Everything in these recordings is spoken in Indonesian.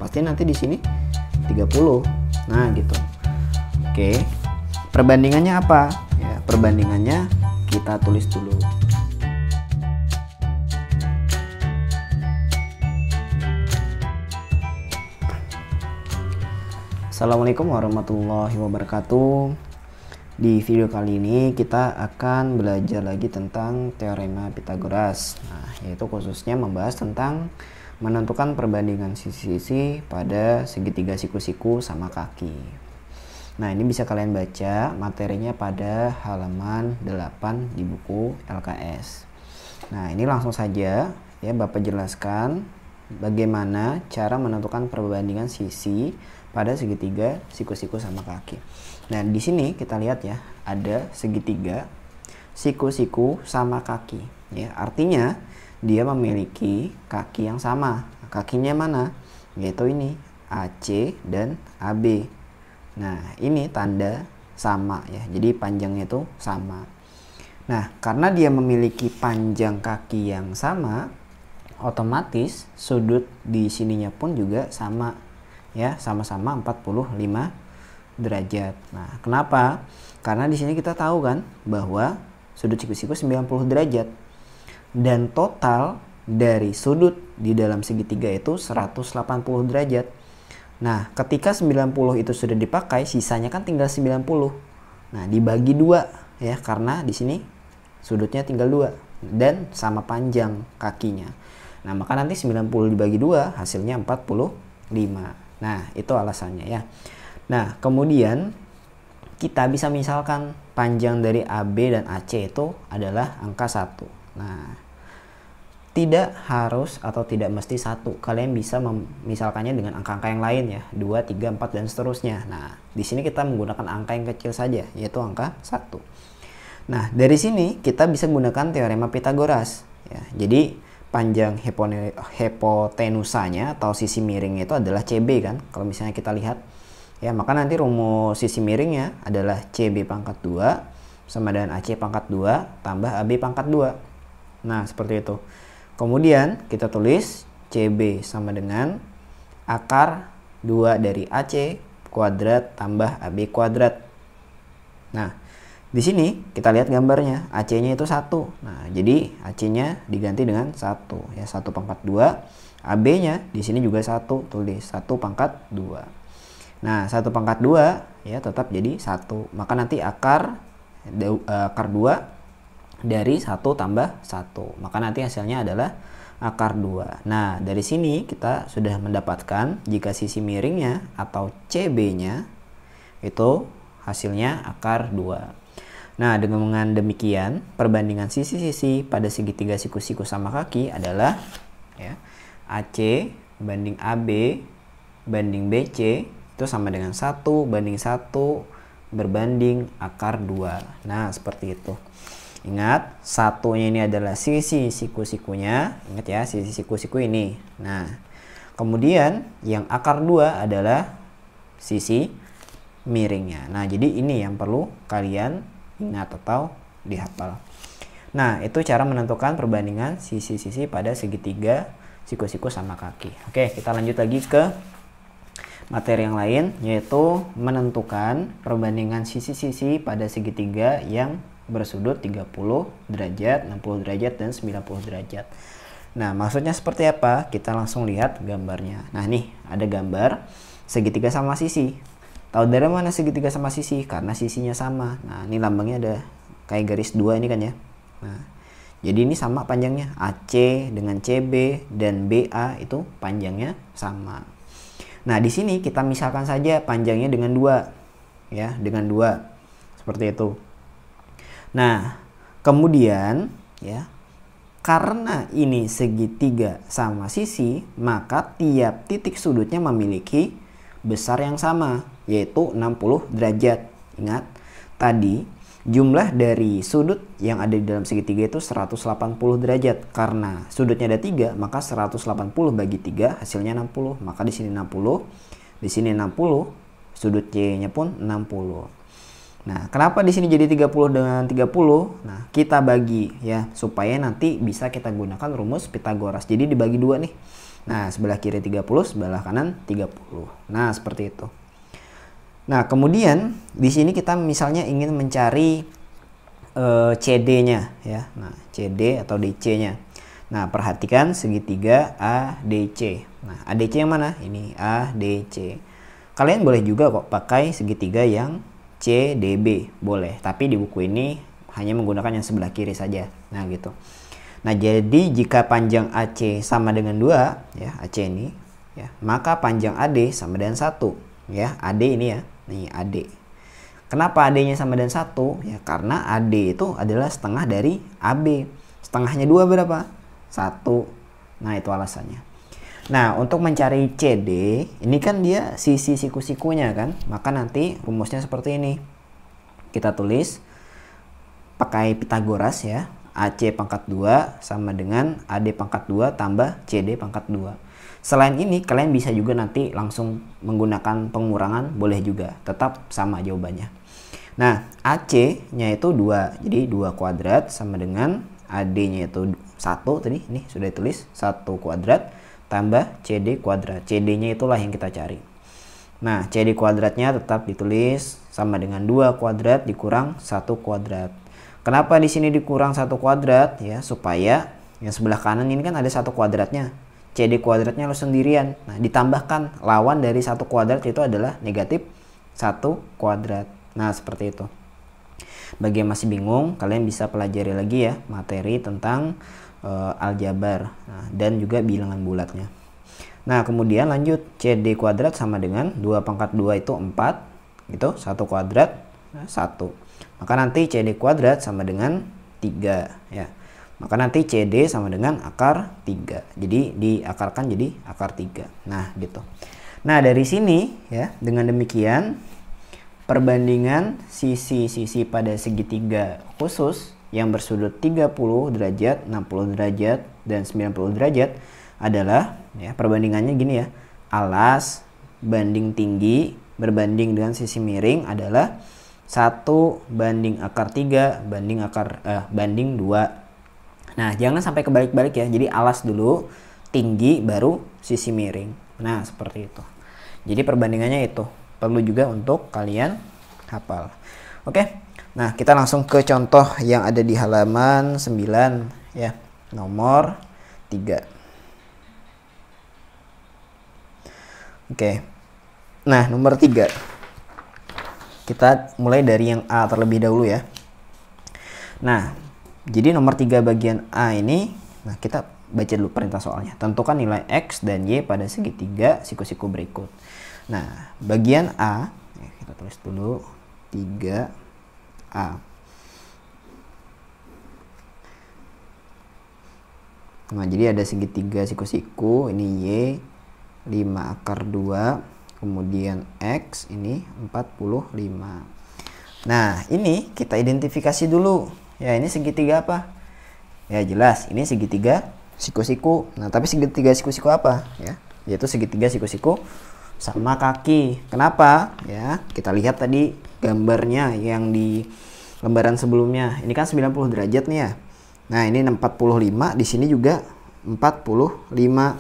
pasti nanti di sini 30. Nah, gitu. Oke. Perbandingannya apa? Ya, perbandingannya kita tulis dulu. Assalamualaikum warahmatullahi wabarakatuh. Di video kali ini kita akan belajar lagi tentang teorema Pythagoras. Nah, yaitu khususnya membahas tentang menentukan perbandingan sisi-sisi pada segitiga siku-siku sama kaki. Nah, ini bisa kalian baca materinya pada halaman 8 di buku LKS. Nah, ini langsung saja ya Bapak jelaskan bagaimana cara menentukan perbandingan sisi pada segitiga siku-siku sama kaki. Nah, di sini kita lihat ya, ada segitiga siku-siku sama kaki. Ya, artinya dia memiliki kaki yang sama. Kakinya mana? Yaitu ini, AC dan AB. Nah, ini tanda sama ya. Jadi panjangnya itu sama. Nah, karena dia memiliki panjang kaki yang sama, otomatis sudut di sininya pun juga sama. Ya, sama-sama 45 derajat. Nah, kenapa? Karena di sini kita tahu kan bahwa sudut siku-siku 90 derajat dan total dari sudut di dalam segitiga itu 180 derajat. Nah, ketika 90 itu sudah dipakai, sisanya kan tinggal 90. Nah, dibagi 2 ya, karena di sini sudutnya tinggal 2 dan sama panjang kakinya. Nah, maka nanti 90 dibagi 2 hasilnya 45. Nah, itu alasannya ya. Nah, kemudian kita bisa misalkan panjang dari AB dan AC itu adalah angka 1. Nah, tidak harus atau tidak mesti 1. Kalian bisa misalkannya dengan angka-angka yang lain ya, 2, 3, 4 dan seterusnya. Nah, di sini kita menggunakan angka yang kecil saja, yaitu angka 1. Nah, dari sini kita bisa menggunakan teorema Pythagoras ya. Jadi panjang hipotenusanya atau sisi miringnya itu adalah CB kan. Kalau misalnya kita lihat ya, maka nanti rumus sisi miringnya adalah CB pangkat 2 sama dengan AC pangkat 2 tambah AB pangkat 2. Nah, seperti itu. Kemudian kita tulis CB sama dengan akar 2 dari AC kuadrat tambah AB kuadrat. Nah, di sini kita lihat gambarnya, AC-nya itu 1. Nah, jadi AC-nya diganti dengan 1 ya, 1 pangkat 2. AB-nya di sini juga 1, tulis 1 pangkat 2. Nah, 1 pangkat 2 ya tetap jadi 1. Maka nanti akar 2 dari 1 tambah 1. Maka nanti hasilnya adalah akar 2. Nah, dari sini kita sudah mendapatkan jika sisi miringnya atau CB-nya itu hasilnya akar 2. Nah, dengan demikian perbandingan sisi-sisi pada segitiga siku-siku sama kaki adalah ya, AC banding AB banding BC itu sama dengan 1 banding 1 berbanding akar 2. Nah, seperti itu. Ingat, satunya ini adalah sisi siku-sikunya. Ingat ya, sisi siku-siku ini. Nah, kemudian yang akar 2 adalah sisi miringnya. Nah, jadi ini yang perlu kalian ingat atau dihafal. Nah, itu cara menentukan perbandingan sisi-sisi pada segitiga siku-siku sama kaki. Oke, kita lanjut lagi ke materi yang lain, yaitu menentukan perbandingan sisi-sisi pada segitiga yang bersudut 30 derajat, 60 derajat, dan 90 derajat. Nah, maksudnya seperti apa? Kita langsung lihat gambarnya. Nah, nih ada gambar segitiga sama sisi. Tahu dari mana segitiga sama sisi? Karena sisinya sama. Nah, ini lambangnya ada kayak garis 2 ini kan ya. Nah, jadi ini sama panjangnya. AC dengan CB dan BA itu panjangnya sama. Nah, di sini kita misalkan saja panjangnya dengan 2. Ya, dengan 2. Seperti itu. Nah, kemudian ya, karena ini segitiga sama sisi, maka tiap titik sudutnya memiliki besar yang sama, yaitu 60 derajat. Ingat, tadi jumlah dari sudut yang ada di dalam segitiga itu 180 derajat. Karena sudutnya ada 3, maka 180 bagi 3 hasilnya 60. Maka di sini 60, di sini 60, sudut C-nya pun 60. Nah, kenapa di sini jadi 30 dengan 30? Nah, kita bagi ya supaya nanti bisa kita gunakan rumus Pythagoras. Jadi dibagi 2 nih. Nah, sebelah kiri 30, sebelah kanan 30. Nah, seperti itu. Nah, kemudian di sini kita misalnya ingin mencari CD-nya ya. Nah, CD atau DC-nya. Nah, perhatikan segitiga ADC. Nah, ADC yang mana? Ini ADC. Kalian boleh juga kok pakai segitiga yang CDB, boleh. Tapi di buku ini hanya menggunakan yang sebelah kiri saja. Nah, gitu. Nah, jadi jika panjang AC sama dengan 2, ya, AC ini, ya, maka panjang AD sama dengan 1, ya. AD ini ya. Nih, AD. Kenapa AD-nya sama dengan 1? Ya, karena AD itu adalah setengah dari AB. Setengahnya 2 berapa? 1. Nah, itu alasannya. Nah, untuk mencari CD, ini kan dia sisi siku-sikunya kan? Maka nanti rumusnya seperti ini. Kita tulis pakai Pitagoras ya. AC pangkat 2 sama dengan AD pangkat 2 tambah CD pangkat 2. Selain ini, kalian bisa juga nanti langsung menggunakan pengurangan, boleh juga. Tetap sama jawabannya. Nah, AC-nya itu 2. Jadi 2 kuadrat sama dengan AD-nya itu 1 tadi. Ini sudah ditulis. 1 kuadrat tambah CD kuadrat. CD-nya itulah yang kita cari. Nah, CD kuadratnya tetap ditulis sama dengan 2 kuadrat dikurang 1 kuadrat. Kenapa di sini dikurang 1 kuadrat? Ya, supaya yang sebelah kanan ini kan ada 1 kuadratnya. CD kuadratnya harus sendirian. Nah, ditambahkan lawan dari 1 kuadrat itu adalah negatif 1 kuadrat. Nah, seperti itu. Bagi yang masih bingung, kalian bisa pelajari lagi ya materi tentang aljabar, dan juga bilangan bulatnya. Nah, kemudian lanjut, CD kuadrat sama dengan 2 pangkat 2 itu 4, gitu, 1 kuadrat, 1. Maka nanti CD kuadrat sama dengan 3, ya. Maka nanti CD sama dengan akar 3. Jadi diakarkan jadi akar 3. Nah, gitu. Nah, dari sini ya, dengan demikian perbandingan sisi-sisi pada segitiga khusus yang bersudut 30 derajat, 60 derajat, dan 90 derajat adalah ya, perbandingannya gini ya. Alas banding tinggi berbanding dengan sisi miring adalah 1 banding akar 3 banding 2. Nah, jangan sampai kebalik-balik ya. Jadi alas dulu, tinggi, baru sisi miring. Nah, seperti itu. Jadi perbandingannya itu. Perlu juga untuk kalian hafal. Oke. Nah, kita langsung ke contoh yang ada di halaman 9 ya. Nomor 3. Oke. Nah, nomor 3. Kita mulai dari yang A terlebih dahulu ya. Nah, jadi nomor 3 bagian A ini, nah kita baca dulu perintah soalnya. Tentukan nilai X dan Y pada segitiga siku-siku berikut. Nah, bagian A, kita tulis dulu 3A. Nah, jadi ada segitiga siku-siku, ini Y, 5 akar 2, kemudian X, ini 45. Nah, ini kita identifikasi dulu. Ya, ini segitiga apa? Ya, jelas, ini segitiga siku-siku. Nah, tapi segitiga siku-siku apa? Ya, yaitu segitiga siku-siku sama kaki. Kenapa? Ya, kita lihat tadi gambarnya yang di lembaran sebelumnya. Ini kan 90 derajat nih ya. Nah, ini 45, di sini juga 45.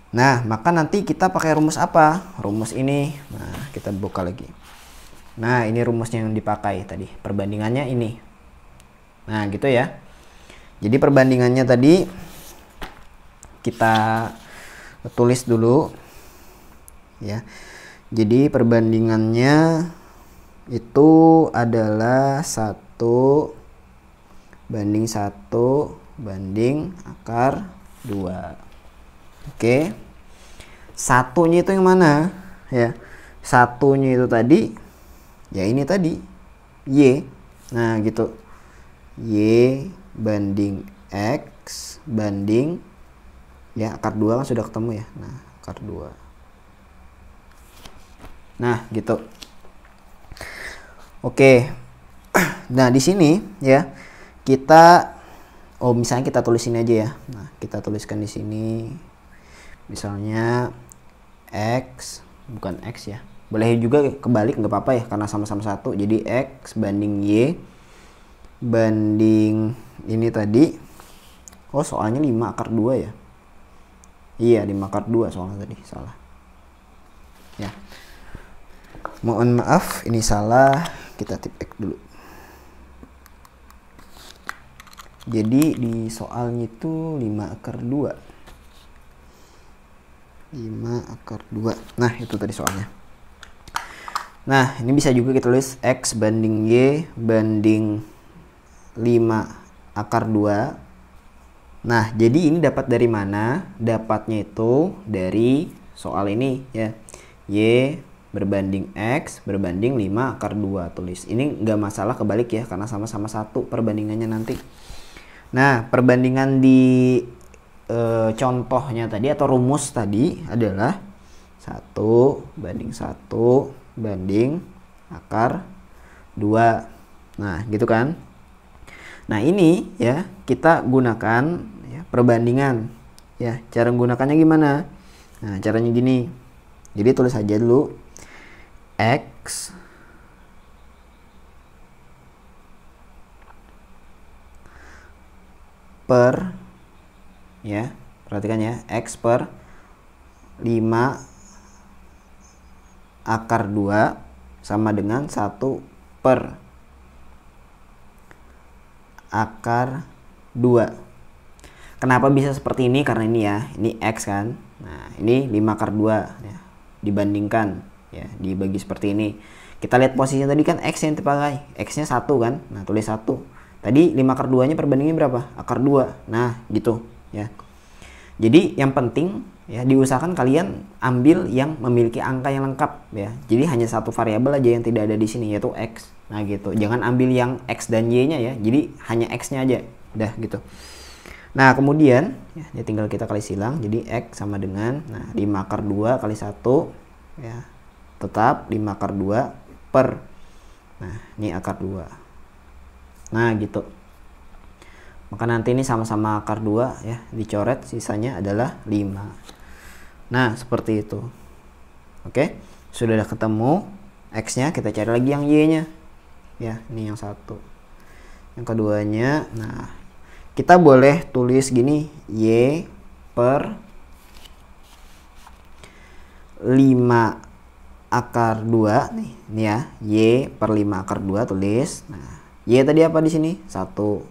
Nah, maka nanti kita pakai rumus apa? Rumus ini. Nah, kita buka lagi. Nah, ini rumusnya yang dipakai tadi. Perbandingannya ini. Nah, gitu ya. Jadi perbandingannya tadi kita tulis dulu ya. Jadi perbandingannya itu adalah 1 banding 1 banding akar 2. Oke. Satunya itu yang mana? Ya. Satunya itu tadi ya ini tadi Y. Nah, gitu. Y banding X banding ya akar 2 kan sudah ketemu ya. Nah, akar 2. Nah, gitu. Oke. Nah, di sini ya kita misalnya kita tulis ini aja ya. Nah, kita tuliskan di sini misalnya X, bukan X ya. Boleh juga kebalik, nggak apa-apa ya karena sama-sama 1. Jadi X banding Y banding ini tadi, soalnya 5 akar 2 ya. Iya, 5 akar 2 soalnya tadi, salah. Ya. Mohon maaf, ini salah. Kita tip X dulu. Jadi di soalnya itu 5 akar 2. 5 akar 2. Nah, itu tadi soalnya. Nah, ini bisa juga kita tulis X banding Y banding 5 akar 2. Nah, jadi ini dapat dari mana? Dapatnya itu dari soal ini ya. Y berbanding X berbanding 5 akar 2. Tulis. Ini nggak masalah kebalik ya, karena sama-sama 1 perbandingannya nanti. Nah, perbandingan di contohnya tadi atau rumus tadi adalah 1 banding 1 banding akar 2. Nah, gitu kan? Nah, ini ya kita gunakan ya, perbandingan. Ya, cara menggunakannya gimana? Nah, caranya gini. Jadi tulis aja dulu X per, ya, perhatikan ya, X per 5 akar 2 sama dengan 1 per akar 2. Kenapa bisa seperti ini? Karena ini ya, ini X kan. Nah, ini 5 akar 2 ya, dibandingkan ya, dibagi seperti ini. Kita lihat posisinya tadi kan X yang dipakai, X nya 1 kan. Nah, tulis 1. Tadi 5 akar 2 nya perbandingannya berapa? Akar 2. Nah, gitu ya. Jadi yang penting ya, diusahakan kalian ambil yang memiliki angka yang lengkap ya. Jadi hanya satu variabel aja yang tidak ada di sini, yaitu X. Nah, gitu. Jangan ambil yang X dan Y-nya ya. Jadi hanya X-nya aja. Udah gitu. Nah, kemudian ya, ini tinggal kita kali silang. Jadi X sama dengan 5 akar 2 kali 1 ya. Tetap 5 akar 2 per, nah, ini akar 2. Nah, gitu. Maka nanti ini sama-sama akar 2 ya, dicoret, sisanya adalah 5. Nah, seperti itu. Oke, sudah ketemu X-nya, kita cari lagi yang Y-nya. Ya, ini yang 1. Yang keduanya, nah, kita boleh tulis gini, Y per 5 akar 2 nih, ini ya, Y per 5 akar 2 tulis. Nah, Y tadi apa di sini? 1.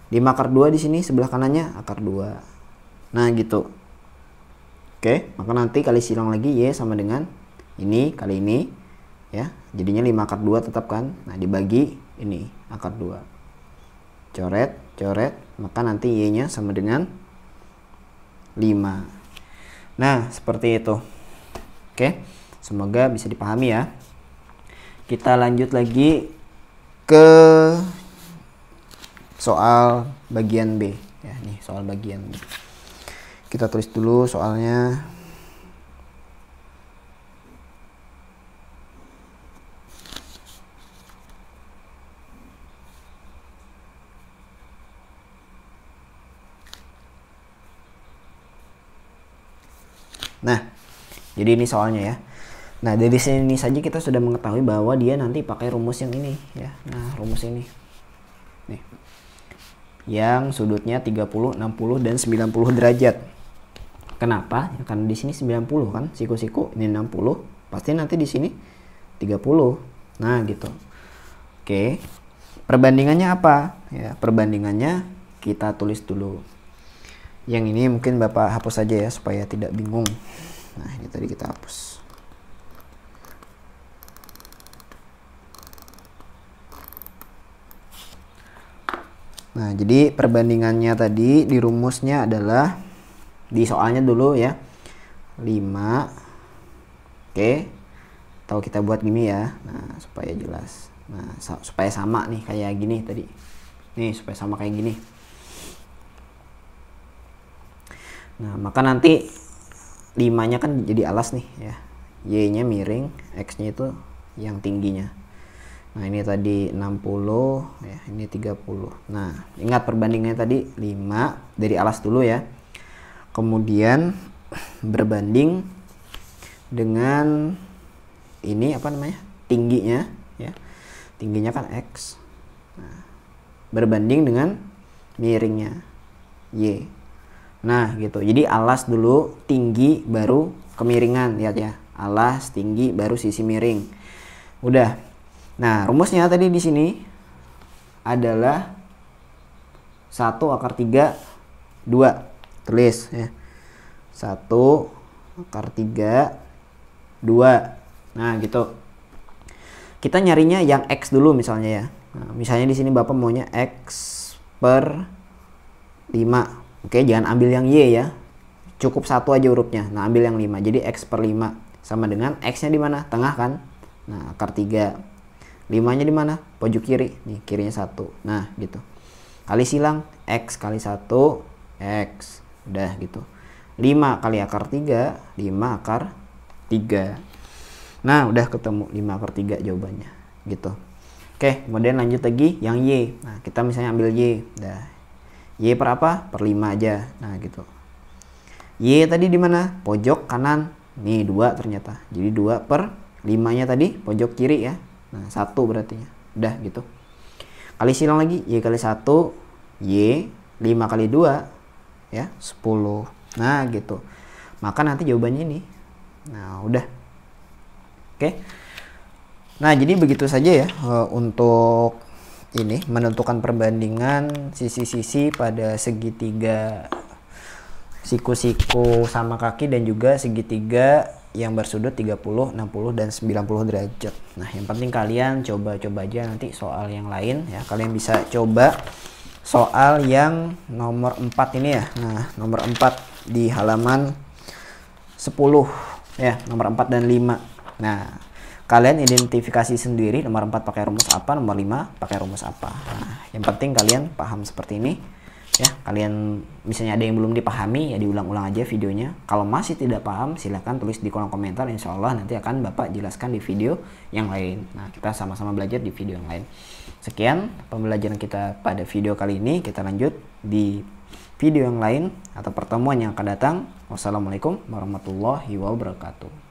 5 akar 2 di sini sebelah kanannya akar 2. Nah, gitu. Oke, maka nanti kali silang lagi Y sama dengan ini kali ini ya. Jadinya 5 akar 2 tetap kan. Nah, dibagi ini akar 2. Coret, coret, maka nanti Y-nya sama dengan 5. Nah, seperti itu. Oke, semoga bisa dipahami ya. Kita lanjut lagi ke soal bagian B ya, nih soal bagian B. Kita tulis dulu soalnya. Nah, jadi ini soalnya ya. Nah, dari sini saja kita sudah mengetahui bahwa dia nanti pakai rumus yang ini ya. Nah, rumus ini nih, yang sudutnya 30, 60, dan 90 derajat. Kenapa? Ya, karena di sini 90 kan, siku-siku, ini 60, pasti nanti di sini 30. Nah, gitu. Oke. Perbandingannya apa? Ya, perbandingannya kita tulis dulu. Yang ini mungkin Bapak hapus saja ya supaya tidak bingung. Nah, ini tadi kita hapus. Nah, jadi perbandingannya tadi di rumusnya adalah, di soalnya dulu ya, 5. Oke, atau kita buat gini ya. Nah, supaya jelas. Nah, supaya sama nih kayak gini tadi. Nih, supaya sama kayak gini. Nah, maka nanti 5-nya kan jadi alas nih ya. Y-nya miring, X-nya itu yang tingginya. Nah, ini tadi 60 ya, ini 30. Nah, ingat perbandingannya tadi 5 dari alas dulu ya. Kemudian berbanding dengan ini apa namanya? Tingginya ya. Tingginya kan X. Nah, berbanding dengan miringnya Y. Nah gitu, jadi alas dulu tinggi baru kemiringan, lihat ya, alas tinggi baru sisi miring. Udah. Nah rumusnya tadi di sini adalah 1 akar 3 2, tulis ya, 1 akar 3 2. Nah gitu, kita nyarinya yang X dulu misalnya ya. Nah, misalnya di sini Bapak maunya X per 5. Oke, jangan ambil yang Y ya. Cukup satu aja hurufnya. Nah, ambil yang 5. Jadi X per 5 sama dengan X-nya di mana? Tengah kan? Nah, akar 3. 5-nya di mana? Pojok kiri. Nih, kirinya 1. Nah, gitu. Kali silang X kali 1 X. Udah gitu. 5 kali akar 3, 5 akar 3. Nah, udah ketemu 5 akar 3 jawabannya. Gitu. Oke, kemudian lanjut lagi yang Y. Nah, kita misalnya ambil Y. Udah. Y per apa? Per 5 aja. Nah, gitu. Y tadi di mana? Pojok kanan. Nih 2 ternyata. Jadi 2 per 5-nya tadi pojok kiri ya. Nah, 1 berarti ya. Udah gitu. Kali silang lagi, Y kali 1, Y 5 kali 2 ya, 10. Nah, gitu. Maka nanti jawabannya ini. Nah, udah. Oke. Nah, jadi begitu saja ya untuk ini menentukan perbandingan sisi-sisi pada segitiga siku-siku sama kaki dan juga segitiga yang bersudut 30, 60 dan 90 derajat. Nah, yang penting kalian coba-coba aja nanti soal yang lain ya. Kalian bisa coba soal yang nomor 4 ini ya. Nah, nomor 4 di halaman 10 ya, nomor 4 dan 5. Nah, kalian identifikasi sendiri nomor 4 pakai rumus apa, nomor 5 pakai rumus apa. Nah, yang penting kalian paham seperti ini ya. Kalian misalnya ada yang belum dipahami ya diulang-ulang aja videonya. Kalau masih tidak paham silahkan tulis di kolom komentar, insya Allah nanti akan Bapak jelaskan di video yang lain. Nah, kita sama-sama belajar di video yang lain. Sekian pembelajaran kita pada video kali ini. Kita lanjut di video yang lain atau pertemuan yang akan datang. Wassalamualaikum warahmatullahi wabarakatuh.